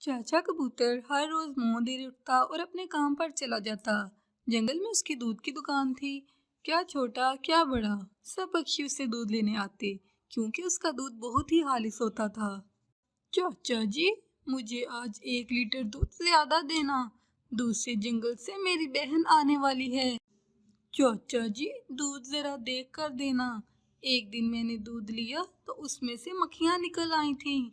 चाचा कबूतर हर रोज मोह देर उठता और अपने काम पर चला जाता। जंगल में उसकी दूध की दुकान थी। क्या छोटा क्या बड़ा, सब पक्षी उससे दूध लेने आते, क्योंकि उसका दूध बहुत ही खालिस होता था। चाचा जी, मुझे आज 1 लीटर दूध ज्यादा देना। दूसरे जंगल से मेरी बहन आने वाली है। चाचा जी, दूध जरा देख कर देना। एक दिन मैंने दूध लिया तो उसमें से मक्खियां निकल आई थीं।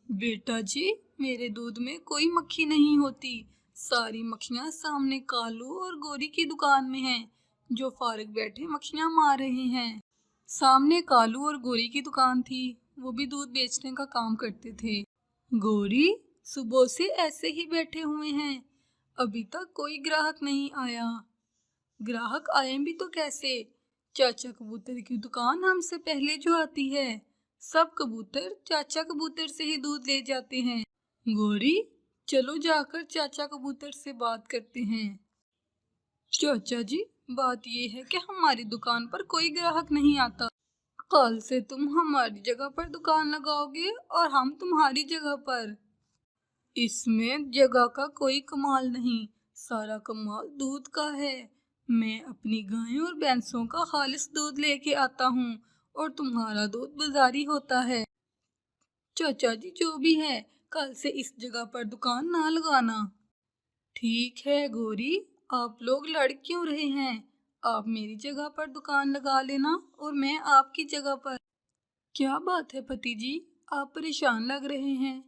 बेटा जी, मेरे दूध में कोई मक्खी नहीं होती। सारी मक्खियां सामने कालू और गोरी की दुकान में हैं, जो फारग बैठे मक्खियां मार रहे हैं। सामने कालू और गोरी की दुकान थी। वो भी दूध बेचने का काम करते थे। गोरी, सुबह से ऐसे ही बैठे हुए हैं, अभी तक कोई ग्राहक नहीं आया। ग्राहक आए भी तो कैसे? चाचा कबूतर की दुकान हमसे पहले जो आती है। सब कबूतर चाचा कबूतर से ही दूध ले जाते हैं। गोरी, चलो जाकर चाचा कबूतर से बात करते हैं। चाचा जी, बात ये है कि हमारी दुकान पर कोई ग्राहक नहीं आता। कल से तुम हमारी जगह पर दुकान लगाओगे और हम तुम्हारी जगह पर। इसमें जगह का कोई कमाल नहीं, सारा कमाल दूध का है। मैं अपनी गायों और भैंसों का खालिस दूध लेके आता हूँ और तुम्हारा दूध बाजारी होता है। चाचा जी, जो भी है, कल से इस जगह पर दुकान ना लगाना। ठीक है गोरी, आप लोग लड़ क्यों रहे हैं? आप मेरी जगह पर दुकान लगा लेना और मैं आपकी जगह पर। क्या बात है पति जी, आप परेशान लग रहे हैं।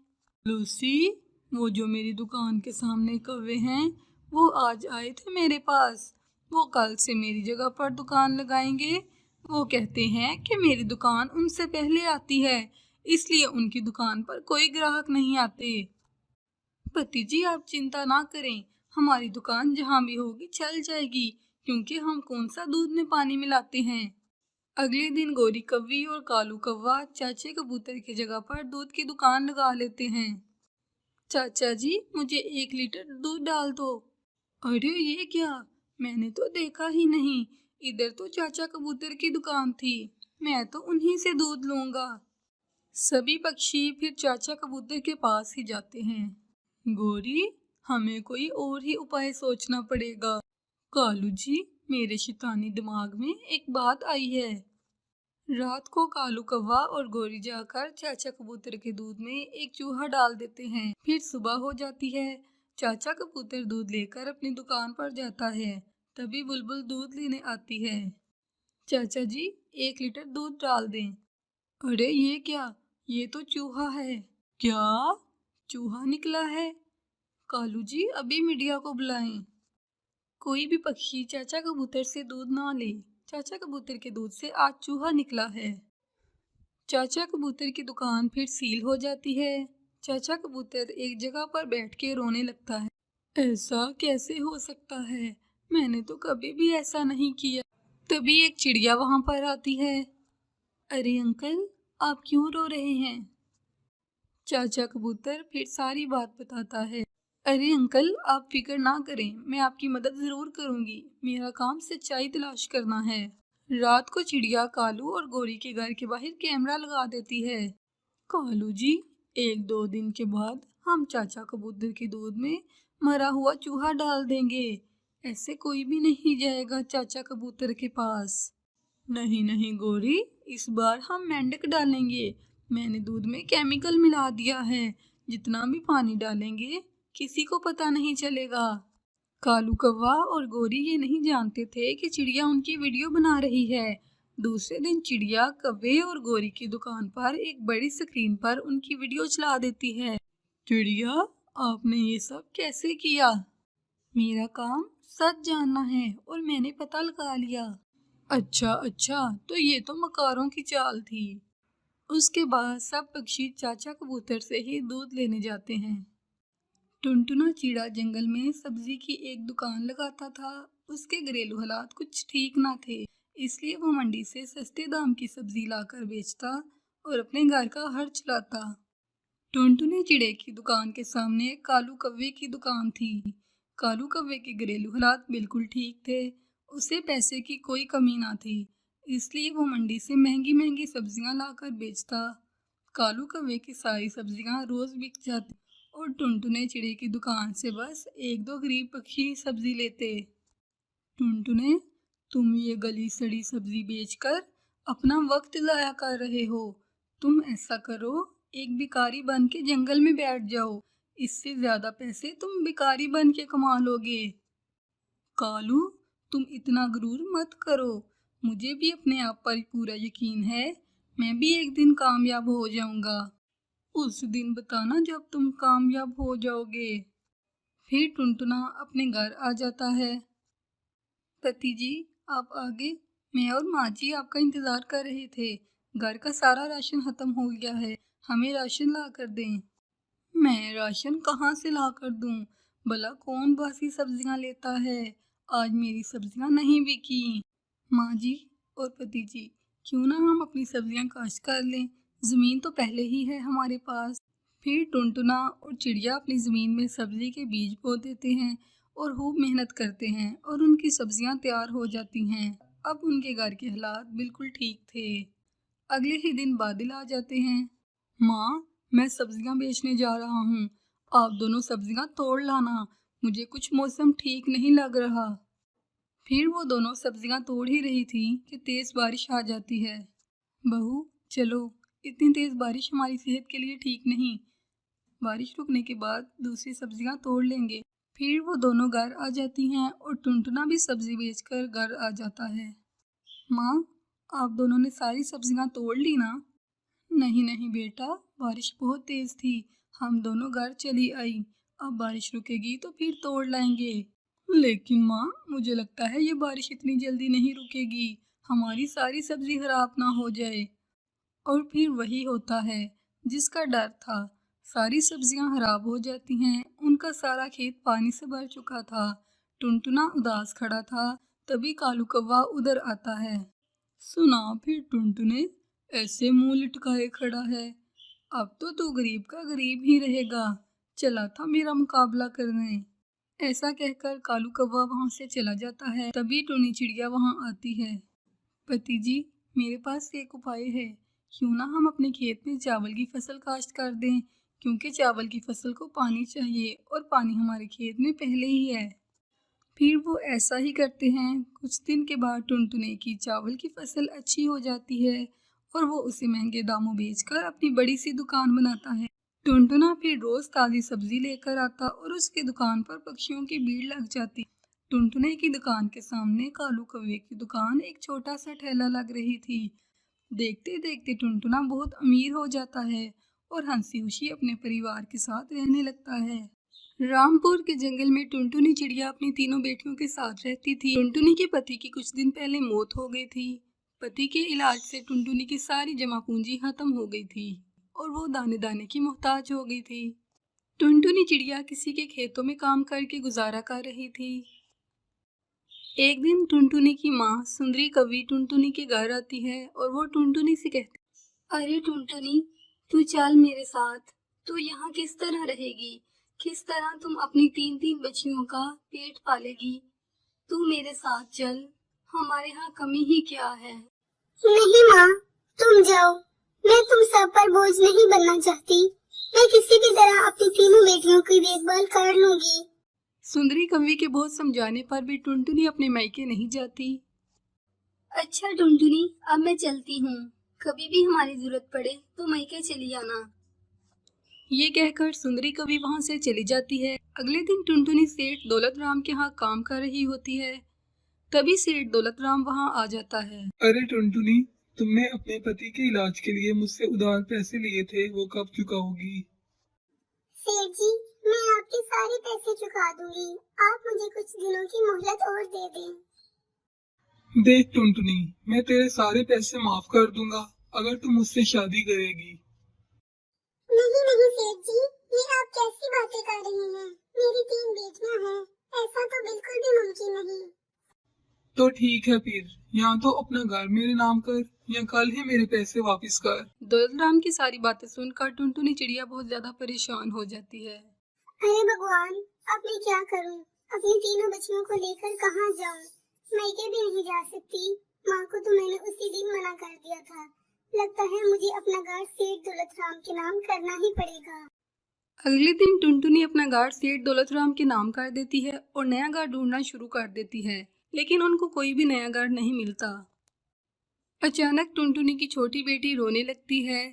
लूसी, वो जो मेरी दुकान के सामने कौवे हैं, वो आज आए थे मेरे पास। वो कल से मेरी जगह पर दुकान लगाएंगे। वो कहते हैं कि मेरी दुकान उनसे पहले आती है, इसलिए उनकी दुकान पर कोई ग्राहक नहीं आते। पति जी, आप चिंता ना करें, हमारी दुकान जहाँ भी होगी चल जाएगी, क्योंकि हम कौन सा दूध में पानी मिलाते हैं। अगले दिन गोरी कौवी और कालू कौवा चाचे कबूतर की जगह पर दूध की दुकान लगा लेते हैं। चाचा जी, मुझे 1 लीटर दूध डाल दो। अरे ये क्या, मैंने तो देखा ही नहीं। इधर तो चाचा कबूतर की दुकान थी, मैं तो उन्हीं से दूध लूंगा। सभी पक्षी फिर चाचा कबूतर के पास ही जाते हैं। गोरी, हमें कोई और ही उपाय सोचना पड़ेगा। कालू जी, मेरे शैतानी दिमाग में एक बात आई है। रात को कालू कौवा और गोरी जाकर चाचा कबूतर के दूध में एक चूहा डाल देते हैं। फिर सुबह हो जाती है। चाचा कबूतर दूध लेकर अपनी दुकान पर जाता है। तभी बुलबुल दूध लेने आती है। चाचा जी, 1 लीटर दूध डाल दें। अरे ये क्या, ये तो चूहा है। क्या, चूहा निकला है? कालू जी, अभी मीडिया को बुलाएं। कोई भी पक्षी चाचा कबूतर से दूध ना ले। चाचा कबूतर के दूध से आज चूहा निकला है। चाचा कबूतर की दुकान फिर सील हो जाती है। चाचा कबूतर एक जगह पर बैठ के रोने लगता है। ऐसा कैसे हो सकता है, मैंने तो कभी भी ऐसा नहीं किया। तभी एक चिड़िया वहां पर आती है। अरे अंकल, आप क्यों रो रहे हैं? चाचा कबूतर फिर सारी बात बताता है। अरे अंकल, आप फिक्र ना करें, मैं आपकी मदद जरूर करूंगी। मेरा काम सच्चाई तलाश करना है। रात को चिड़िया कालू और गोरी के घर के बाहर कैमरा लगा देती है। कालू जी, 1-2 दिन के बाद हम चाचा कबूतर के दूध में मरा हुआ चूहा डाल देंगे। ऐसे कोई भी नहीं जाएगा चाचा कबूतर के पास। नहीं नहीं गोरी, इस बार हम मेंढक डालेंगे। मैंने दूध में केमिकल मिला दिया है। जितना भी पानी डालेंगे, किसी को पता नहीं चलेगा। कालू कौवा और गोरी ये नहीं जानते थे कि चिड़िया उनकी वीडियो बना रही है। दूसरे दिन चिड़िया कौवे और गोरी की दुकान पर एक बड़ी स्क्रीन पर उनकी वीडियो चला देती है। चिड़िया, आपने ये सब कैसे किया? मेरा काम सच जानना है और मैंने पता लगा लिया। अच्छा अच्छा, तो ये तो मकारों की चाल थी। उसके बाद सब पक्षी चाचा कबूतर से ही दूध लेने जाते हैं। टुनटुना चिड़ा जंगल में सब्जी की एक दुकान लगाता था। उसके घरेलू हालात कुछ ठीक ना थे, इसलिए वो मंडी से सस्ते दाम की सब्जी लाकर बेचता और अपने घर का खर्च चलाता। टुनटुने चिड़े की दुकान के सामने कालू कौवे की दुकान थी। कालू कौवे के घरेलू हालात बिल्कुल ठीक थे, उसे पैसे की कोई कमी ना थी, इसलिए वो मंडी से महंगी महंगी सब्जियां लाकर बेचता। कालू कौवे की सारी सब्जियां रोज बिक जाती और टुनटुने चिड़े की दुकान से बस एक दो गरीब पक्षी सब्जी लेते। टुनटुने, तुम ये गली सड़ी सब्जी बेचकर अपना वक्त ज़ाया कर रहे हो। तुम ऐसा करो, एक भिखारी बन के जंगल में बैठ जाओ, इससे ज़्यादा पैसे तुम भिखारी बन के कमा लोगे। कालू, तुम इतना गुरूर मत करो, मुझे भी अपने आप पर पूरा यकीन है, मैं भी एक दिन कामयाब हो जाऊंगा। उस दिन बताना जब तुम कामयाब हो जाओगे। फिर टुनटुना अपने घर आ जाता है। पति जी, आप आगे, मैं और माँ जी आपका इंतज़ार कर रहे थे। घर का सारा राशन ख़त्म हो गया है, हमें राशन ला कर दें। मैं राशन कहाँ से ला कर दूँ? भला कौन बासी सब्जियाँ लेता है? आज मेरी सब्जियाँ नहीं बिकी। माँ जी और पति जी, क्यों ना हम अपनी सब्जियाँ काश्त कर लें, ज़मीन तो पहले ही है हमारे पास। फिर टुनटुना और चिड़िया अपनी ज़मीन में सब्ज़ी के बीज बो देते हैं और खूब मेहनत करते हैं और उनकी सब्जियाँ तैयार हो जाती हैं। अब उनके घर के हालात बिल्कुल ठीक थे। अगले ही दिन बादल आ जाते हैं। माँ, मैं सब्जियाँ बेचने जा रहा हूँ, आप दोनों सब्जियाँ तोड़ लाना, मुझे कुछ मौसम ठीक नहीं लग रहा। फिर वो दोनों सब्जियाँ तोड़ ही रही थी कि तेज़ बारिश आ जाती है। बहू, चलो, इतनी तेज़ बारिश हमारी सेहत के लिए ठीक नहीं, बारिश रुकने के बाद दूसरी सब्जियाँ तोड़ लेंगे। फिर वो दोनों घर आ जाती हैं और टुनटुना भी सब्जी बेचकर घर आ जाता है। माँ, आप दोनों ने सारी सब्जियाँ तोड़ ली ना? नहीं नहीं बेटा, बारिश बहुत तेज़ थी, हम दोनों घर चली आई, अब बारिश रुकेगी तो फिर तोड़ लाएंगे। लेकिन माँ, मुझे लगता है ये बारिश इतनी जल्दी नहीं रुकेगी, हमारी सारी सब्जी खराब ना हो जाए। और फिर वही होता है जिसका डर था, सारी सब्जियां खराब हो जाती हैं, उनका सारा खेत पानी से भर चुका था। टुनटुना उदास खड़ा था, तभी कालू कौवा उधर आता है। सुना फिर टुनटुने, ऐसे मुंह लटकाए खड़ा है, अब तो तू गरीब का गरीब ही रहेगा, चला था मेरा मुकाबला करने। ऐसा कहकर कालू कौवा वहां से चला जाता है। तभी टुनी चिड़िया वहां आती है। पति जी, मेरे पास एक उपाय है, क्यों ना हम अपने खेत में चावल की फसल काश्त कर दें, क्योंकि चावल की फसल को पानी चाहिए और पानी हमारे खेत में पहले ही है। फिर वो ऐसा ही करते हैं। कुछ दिन के बाद टुनटुने की चावल की फसल अच्छी हो जाती है और वो उसे महंगे दामों बेचकर अपनी बड़ी सी दुकान बनाता है। टुनटुना फिर रोज ताज़ी सब्जी लेकर आता और उसकी दुकान पर पक्षियों की भीड़ लग जाती। टुनटुने की दुकान के सामने कालू कौवे की दुकान एक छोटा सा ठेला लग रही थी। देखते देखते टुनटुना बहुत अमीर हो जाता है और हंसी खुशी अपने परिवार के साथ रहने लगता है। रामपुर के जंगल में टुनटुनी चिड़िया अपनी तीनों बेटियों के साथ रहती थी। टुनटुनी के पति की कुछ दिन पहले मौत हो गई थी। पति के इलाज से टुनटुनी की सारी जमा पूंजी खत्म हो गई थी और वो दाने दाने की मोहताज हो गई थी। टुनटुनी चिड़िया किसी के खेतों में काम करके गुजारा कर रही थी। एक दिन टुनटुनी की माँ सुंदरी कवि टुनटुनी के घर आती है और वो टुनटुनी से कहती, अरे टुनटुनी, तू चल मेरे साथ, तू यहाँ किस तरह रहेगी, किस तरह तुम अपनी तीन तीन बच्चियों का पेट पालेगी, तू मेरे साथ चल, हमारे यहाँ कमी ही क्या है। नहीं माँ, तुम जाओ, मैं तुम सब पर बोझ नहीं बनना चाहती, मैं किसी भी तरह अपनी तीनों बेटियों की देखभाल कर लूंगी। सुंदरी कवि के बहुत समझाने पर भी टुनटुनी अपने मायके नहीं जाती। अच्छा टुनटुनी, अब मैं चलती हूँ, कभी भी हमारी जरूरत पड़े तो मायके चली आना। ये कहकर सुंदरी कवि वहां से चली जाती है। अगले दिन टुनटुनी सेठ दौलत राम के यहाँ काम कर रही होती है। तभी सेठ दौलत राम वहाँ आ जाता है। अरे टुनटुनी, तुमने अपने पति के इलाज के लिए मुझसे उधार पैसे लिए थे, वो कब चुकाओगी? सेठ जी, मैं आपके सारे पैसे चुका दूंगी, आप मुझे कुछ दिनों की मोहलत और दे दें। देख टुनटुनी, मैं तेरे सारे पैसे माफ कर दूंगा अगर तुम मुझसे शादी करेगी। नहीं नहीं सेठ जी, ये आप कैसी बातें कर रहे हैं, मेरी तीन बेटियां हैं, ऐसा तो बिल्कुल भी मुमकिन नहीं। तो ठीक है फिर, या तो अपना घर मेरे नाम कर या कल ही मेरे पैसे वापस कर। दौलत राम की सारी बातें सुनकर टुनटुनी चिड़िया बहुत ज्यादा परेशान हो जाती है। अरे भगवान, अब मैं क्या करूं? अपनी तीनों बच्चियों को लेकर कहाँ जाऊं? मायके भी नहीं जा सकती, माँ को तो मैंने उसी दिन मना कर दिया था, लगता है मुझे अपना घर सेठ दौलत राम के नाम करना ही पड़ेगा। अगले दिन टुनटुनी अपना गार्ड सेठ दौलत राम के नाम कर देती है और नया गार्ड ढूंढना शुरू कर देती है, लेकिन उनको कोई भी नया गार्ड नहीं मिलता। अचानक टुनटुनी की छोटी बेटी रोने लगती है।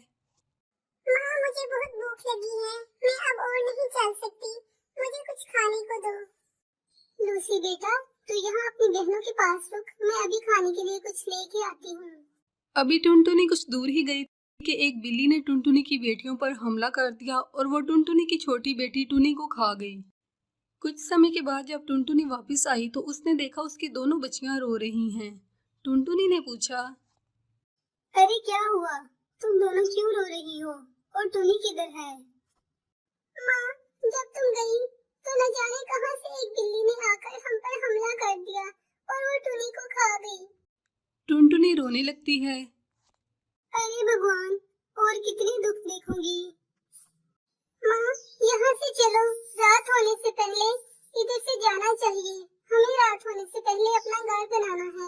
माँ, मुझे बहुत भूख लगी है, मैं अब और नहीं चल सकती, मुझे कुछ खाने को दो। लूसी बेटा, तू यहाँ अपनी बहनों के पास रुक, मैं अभी खाने के लिए कुछ लेके आती हूँ। अभी टुनटुनी कुछ दूर ही गई कि एक बिल्ली ने टुनटुनी की बेटियों पर हमला कर दिया और वो टुनटुनी की छोटी बेटी टुनी को खा गई। कुछ समय के बाद जब टुनटुनी वापस आई तो उसने देखा उसकी दोनों बच्चियां रो रही हैं। टुनटुनी ने पूछा, अरे क्या हुआ, तुम दोनों क्यों रो रही हो और टुनी किधर है? माँ, जब तुम गई तो न जाने कहां से एक बिल्ली ने आकर हम पर हमला कर दिया और वो टुनी को खा गई। टुनटुनी रोने लगती है। अरे भगवान, और कितने दुख देखूंगी। माँ, यहाँ से चलो, रात होने से पहले इधर से जाना चाहिए, हमें रात होने से पहले अपना घर बनाना है।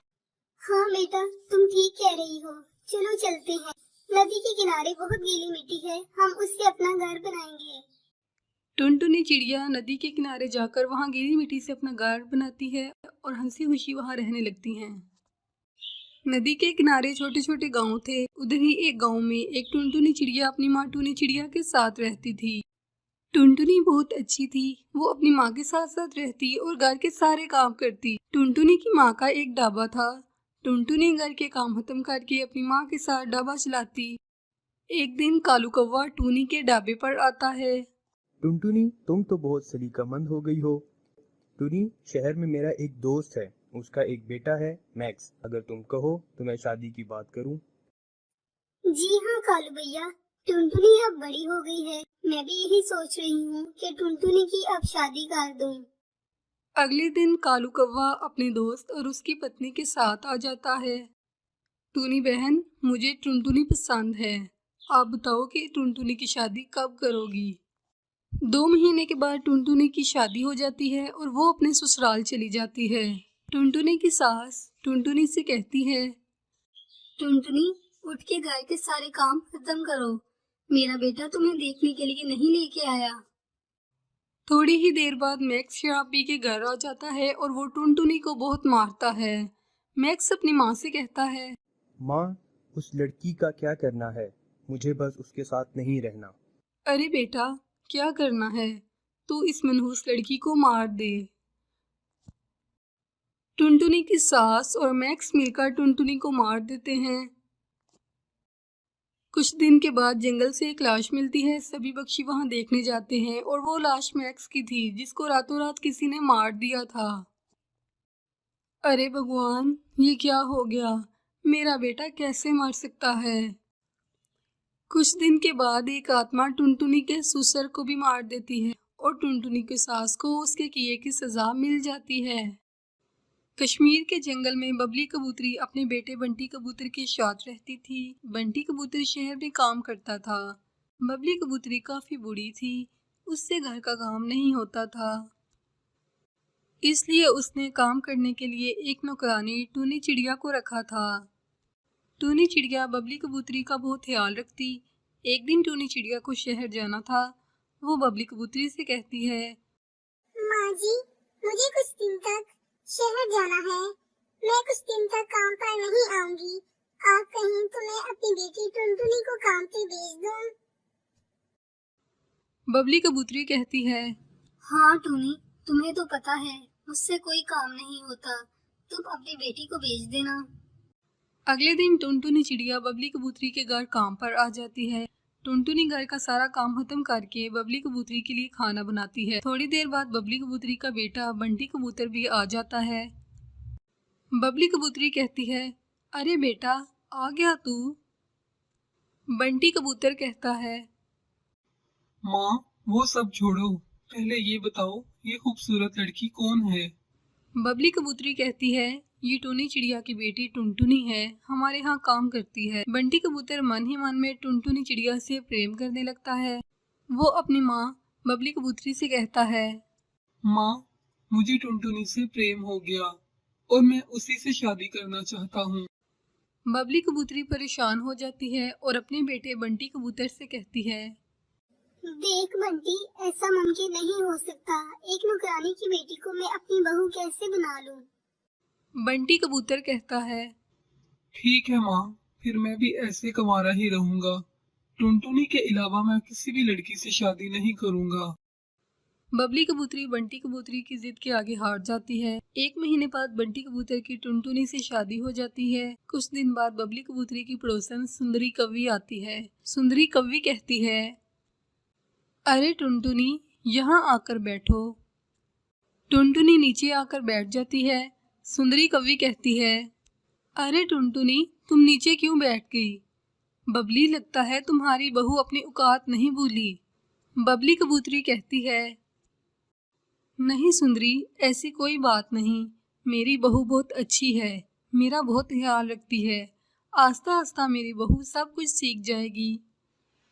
हाँ बेटा, तुम ठीक कह रही हो, चलो चलते हैं। नदी के किनारे बहुत गीली मिट्टी है, हम उससे अपना घर बनाएंगे। टुनटुनी चिड़िया नदी के किनारे जाकर वहां गीली मिट्टी से अपना घर बनाती है और हंसी खुशी वहां रहने लगती हैं। नदी के किनारे छोटे छोटे गांव थे। उधर ही एक गांव में एक टुनटुनी चिड़िया अपनी माँ टुनी चिड़िया के साथ रहती थी। टुनटुनी बहुत अच्छी थी। वो अपनी माँ के साथ साथ रहती और घर के सारे काम करती। टुनटुनी की माँ का एक ढाबा था। टुनटुनी घर के काम खत्म करके अपनी माँ के साथ ढाबा चलाती। एक दिन कालू कौवा टुनी के ढाबे पर आता है। टुनटुनी, तुम तो बहुत सलीकामंद हो गई हो। टुनी, शहर में मेरा एक दोस्त है, उसका एक बेटा है मैक्स। अगर तुम कहो तो मैं शादी की बात करूं। जी हाँ कालू भैया, टुनटुनी अब बड़ी हो गई है, मैं भी यही सोच रही हूँ कि टुनटुनी की अब शादी कर दूं। अगले दिन कालू कौवा अपने दोस्त और उसकी पत्नी के साथ आ जाता है। टुनी बहन, मुझे टुनटुनी पसंद है, आप बताओ कि टुनटुनी की शादी कब करोगी? 2 महीने के बाद टुनटुनी की शादी हो जाती है और वो अपने ससुराल चली जाती है। टुनटुनी की सास टुनटुनी से कहती है, टुनटुनी, उठ के घर के सारे काम खत्म करो, मेरा बेटा तुम्हें देखने के लिए नहीं लेके आया। थोड़ी ही देर बाद मैक्स शराब पी के घर आ जाता है और वो टुनटुनी को बहुत मारता है। मैक्स अपनी माँ से कहता है, माँ, उस लड़की का क्या करना है, मुझे बस उसके साथ नहीं रहना। अरे बेटा, क्या करना है, तू इस मनहूस लड़की को मार दे। टुनटुनी की सास और मैक्स मिलकर टुनटुनी को मार देते हैं। कुछ दिन के बाद जंगल से एक लाश मिलती है। सभी पक्षी वहां देखने जाते हैं और वो लाश मैक्स की थी, जिसको रातों रात किसी ने मार दिया था। अरे भगवान, ये क्या हो गया, मेरा बेटा कैसे मर सकता है? कुछ दिन के बाद एक आत्मा टुनटुनी के ससुर को भी मार देती है और टुनटुनी की सास को उसके किए की सजा मिल जाती है। कश्मीर के जंगल में बबली कबूतरी अपने बेटे बंटी कबूतर के साथ रहती थी। बंटी कबूतर शहर में काम करता था। बबली कबूतरी काफी बूढ़ी थी, उससे घर का काम नहीं होता था, इसलिए उसने काम करने के लिए एक नौकरानी टूनी चिड़िया को रखा था। टूनी चिड़िया बबली कबूतरी का बहुत ख्याल रखती। एक दिन टूनी चिड़िया को शहर जाना था। वो बबली कबूतरी से कहती है, माँ जी, मुझे कुछ दिन तक शहर जाना है, मैं कुछ दिन तक काम पर नहीं आऊंगी, आप कहें तो मैं अपनी बेटी टुनटुनी को काम पे भेज दूं। बबली कबूतरी कहती है, हाँ टूनी, तुम्हें तो पता है मुझसे कोई काम नहीं होता, तुम अपनी बेटी को भेज देना। अगले दिन टुनटुनी चिड़िया बबली कबूतरी के घर काम पर आ जाती है। टुनटुनी घर का सारा काम खत्म करके बबली कबूतरी के लिए खाना बनाती है। थोड़ी देर बाद बबली कबूतरी का बेटा बंटी कबूतर भी आ जाता है। बबली कबूतरी कहती है, अरे बेटा, आ गया तू? बंटी कबूतर कहता है, माँ, वो सब छोड़ो, पहले ये बताओ ये खूबसूरत लड़की कौन है? बबली कबूतरी कहती है, ये टूनी चिड़िया की बेटी टुनटुनी है, हमारे यहाँ काम करती है। बंटी कबूतर मन ही मन में टुनटुनी चिड़िया से प्रेम करने लगता है। वो अपनी माँ बबली कबूतरी से कहता है, माँ, मुझे टुनटुनी से प्रेम हो गया और मैं उसी से शादी करना चाहता हूँ। बबली कबूतरी परेशान हो जाती है और अपने बेटे बंटी कबूतर से कहती है, देख बंटी, ऐसा मुमकिन नहीं हो सकता। एक नौकरानी की बेटी को मैं अपनी बहू कैसे बना लूं? बंटी कबूतर कहता है। ठीक है माँ, फिर मैं भी ऐसे कंवारा ही रहूंगा। टुनटुनी के अलावा मैं किसी भी लड़की से शादी नहीं करूंगा। बबली कबूतरी बंटी कबूतरी की जिद के आगे हार जाती है। 1 महीने बाद बंटी कबूतर की टुनटुनी से शादी हो जाती है। कुछ दिन बाद बबली कबूतरी की पड़ोसन सुंदरी कव्वी आती है। सुंदरी कव्वी कहती है, अरे टुनटुनी, यहाँ आकर बैठो। टुनटुनी नीचे आकर बैठ जाती है। सुंदरी कव्वी कहती है, अरे टुनटुनी, तुम नीचे क्यों बैठ गई? बबली, लगता है तुम्हारी बहू अपनी औकात नहीं भूली। बबली कबूतरी कहती है, नहीं सुंदरी, ऐसी कोई बात नहीं। मेरी बहू बहुत अच्छी है, मेरा बहुत ख्याल रखती है। आस्ता आस्ता मेरी बहू सब कुछ सीख जाएगी।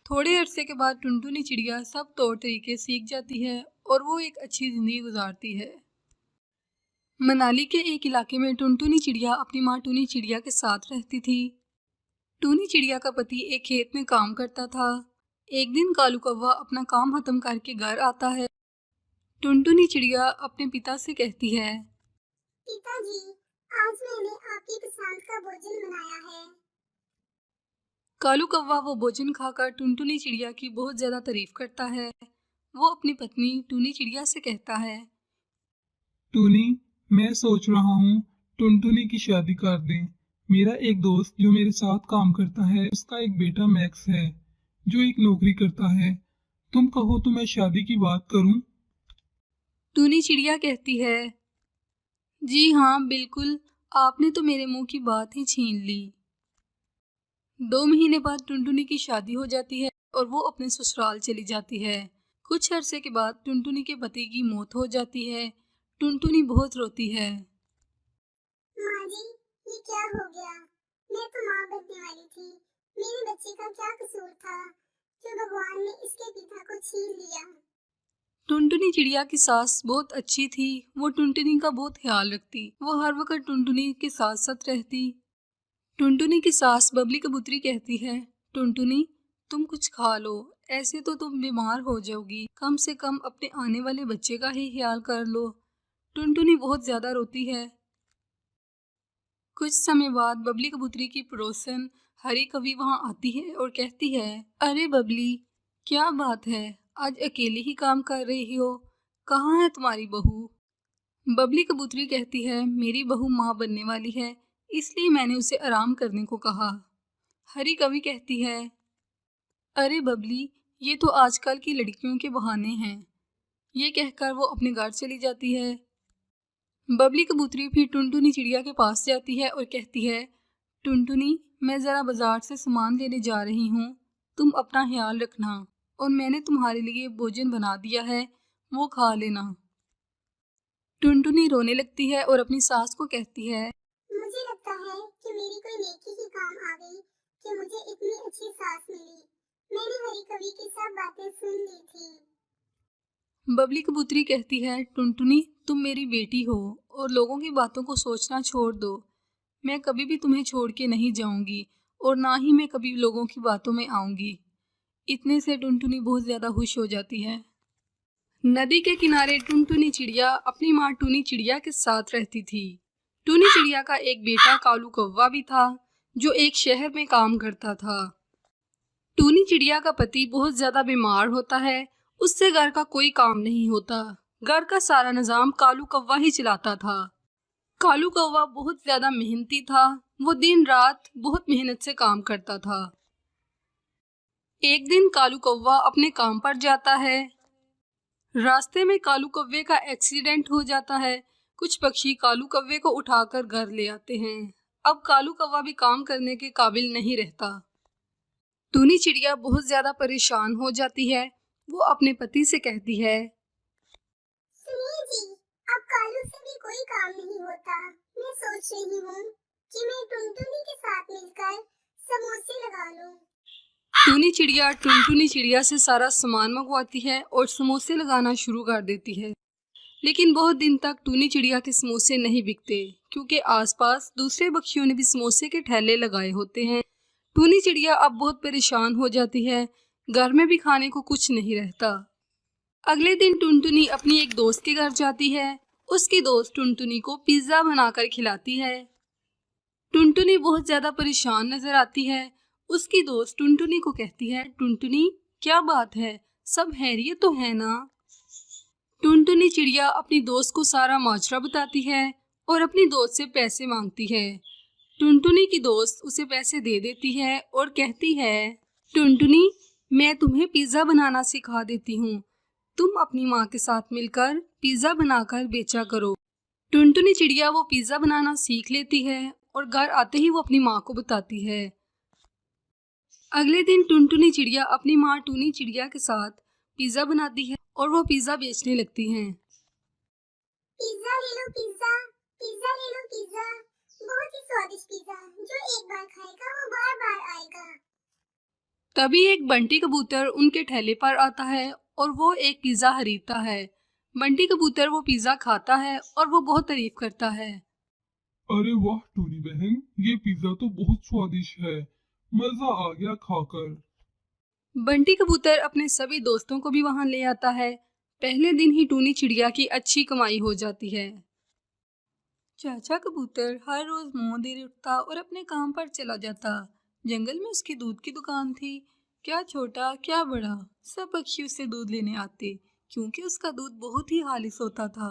थोड़े अरसे के बाद टुनटुनी चिड़िया सब तौर तरीके सीख जाती है और वो एक अच्छी ज़िंदगी गुजारती है। मनाली के एक इलाके में टुनटुनी चिड़िया अपनी माँ टूनी चिड़िया के साथ रहती थी। टूनी चिड़िया का पति एक खेत में काम करता था। एक दिन कालू कौवा अपना काम खत्म करके घर आता है। टुनटुनी चिड़िया अपने पिता से कहती है, पिताजी, आज मैंने आपकी पसंद का भोजन बनाया है। कालू कौवा वो भोजन खाकर टुनटुनी चिड़िया की बहुत ज़्यादा तारीफ करता है। वो अपनी पत्नी टूनी चिड़िया से कहता है, टूनी, मैं सोच रहा हूँ टुनटुनी की शादी कर दें। मेरा एक दोस्त जो मेरे साथ काम करता है, उसका एक बेटा मैक्स है जो एक नौकरी करता है। तुम कहो तो मैं शादी की बात करूं? टूनी चिड़िया कहती है, जी हाँ बिल्कुल, आपने तो मेरे मुंह की बात ही छीन ली। 2 महीने बाद टुनटुनी की शादी हो जाती है और वो अपने ससुराल चली जाती है। कुछ अरसे के बाद टुनटुनी के पति की मौत हो जाती है। टुनटुनी बहुत रोती है। माँ जी, ये क्या हो गया? मैं तो माँ बनने वाली थी। मेरे बच्चे का क्या कसूर था जो भगवान ने इसके पिता को छीन लिया? टुनटुनी चिड़िया की सास बहुत अच्छी थी। वो टुनटुनी का बहुत ख्याल रखती। वो हर वक्त टुनटुनी के साथ साथ रहती। टुनटुनी की सास बबली कबूतरी कहती है, टुनटुनी, तुम कुछ खा लो, ऐसे तो तुम बीमार हो जाओगी। कम से कम अपने आने वाले बच्चे का ही ख्याल कर लो। टुनटुनी बहुत ज्यादा रोती है। कुछ समय बाद बबली कबूतरी की पड़ोसन हरी कवि वहां आती है और कहती है, अरे बबली, क्या बात है, आज अकेले ही काम कर रही हो? कहाँ है तुम्हारी बहू? बबली कबूतरी कहती है, मेरी बहू माँ बनने वाली है, इसलिए मैंने उसे आराम करने को कहा। हरी कवि कहती है, अरे बबली, ये तो आजकल की लड़कियों के बहाने हैं। ये कहकर वो अपने घर चली जाती है। बबली कबूतरी फिर टुनटुनी चिड़िया के पास जाती है और कहती है, टुनटुनी, मैं ज़रा बाजार से सामान लेने जा रही हूँ, तुम अपना ख्याल रखना और मैंने तुम्हारे लिए भोजन बना दिया है, वो खा लेना। टुनटुनी रोने लगती है और अपनी सास को कहती है, मुझे लगता है कि मेरी कोई नेकी ही काम आ गई कि मुझे इतनी अच्छी सास मिली। मैंने हरी कवि की सब बातें सुन ली थी। बबली कबूतरी कहती है, टुनटुनी, तुम मेरी बेटी हो और लोगों की बातों को सोचना छोड़ दो। मैं कभी भी तुम्हें छोड़ के नहीं जाऊंगी और ना ही मैं कभी लोगों की बातों में आऊंगी। इतने से टुनटुनी बहुत ज़्यादा खुश हो जाती है। नदी के किनारे टुनटुनी चिड़िया अपनी माँ टूनी चिड़िया के साथ रहती थी। टूनी चिड़िया का एक बेटा कालू कौवा भी था जो एक शहर में काम करता था। टूनी चिड़िया का पति बहुत ज़्यादा बीमार होता है, उससे घर का कोई काम नहीं होता। घर का सारा निजाम कालू कौवा ही चलाता था। कालू कौवा बहुत ज़्यादा मेहनती था। वो दिन रात बहुत मेहनत से काम करता था। एक दिन कालू कौवा अपने काम पर जाता है। रास्ते में कालू कौवे का एक्सीडेंट हो जाता है। कुछ पक्षी कालू कौवे को उठाकर घर ले आते हैं। अब कालू कौवा भी काम करने के काबिल नहीं रहता। टूनी चिड़िया बहुत ज्यादा परेशान हो जाती है। वो अपने पति से कहती है, सुनिए जी, अब कालू से भी कोई काम नहीं होता। मैं सोच रही हूँ कि मैं टुनटुनी के साथ मिलकर समोसे लगा लूं। टूनी चिड़िया टुनटुनी चिड़िया से सारा सामान मंगवाती है और समोसे लगाना शुरू कर देती है। लेकिन बहुत दिन तक टूनी चिड़िया के समोसे नहीं बिकते क्योंकि आसपास दूसरे पक्षियों ने भी समोसे के ठेले लगाए होते हैं। टूनी चिड़िया अब बहुत परेशान हो जाती है। घर में भी खाने को कुछ नहीं रहता। अगले दिन टुनटुनी अपनी एक दोस्त के घर जाती है। उसकी दोस्त टुनटुनी को पिज्ज़ा बनाकर खिलाती है। टुनटुनी बहुत ज़्यादा परेशान नजर आती है। उसकी दोस्त टुनटुनी को कहती है, टुनटुनी क्या बात है, सब खैरियत तो है ना? टुनटुनी चिड़िया अपनी दोस्त को सारा माजरा बताती है और अपनी दोस्त से पैसे मांगती है। टुनटुनी की दोस्त उसे पैसे दे देती है और कहती है, टुनटुनी मैं तुम्हें पिज़्ज़ा बनाना सिखा देती हूँ, तुम अपनी माँ के साथ मिलकर पिज़्ज़ा बनाकर बेचा करो। टुनटुनी चिड़िया वो पिज़्ज़ा बनाना सीख लेती है और घर आते ही वो अपनी माँ को बताती है। अगले दिन टुनटुनी चिड़िया अपनी माँ टूनी चिड़िया के साथ पिज़्ज़ा बनाती है और वो पिज़्ज़ा बेचने लगती हैं। पिज्जा ले लो पिज्जा, पिज्जा ले लो पिज्जा, बहुत ही स्वादिष्ट पिज्जा, जो एक बार खाएगा वो बार बार आएगा। तभी एक बंटी कबूतर उनके ठेले पर आता है और वो एक पिज़्ज़ा खरीदता है। बंटी कबूतर वो पिज़्ज़ा खाता है और वो बहुत तारीफ करता है। अरे वाह टूनी बहन, ये पिज्जा तो बहुत स्वादिष्ट है, मजा आ गया खाकर। बंटी कबूतर अपने सभी दोस्तों को भी वहां ले आता है। पहले दिन ही टूनी चिड़िया की अच्छी कमाई हो जाती है। चाचा कबूतर हर रोज मुंह देर उठता और अपने काम पर चला जाता। जंगल में उसकी दूध की दुकान थी। क्या छोटा क्या बड़ा, सब पक्षी उससे दूध लेने आते क्योंकि उसका दूध बहुत ही खालिस होता था।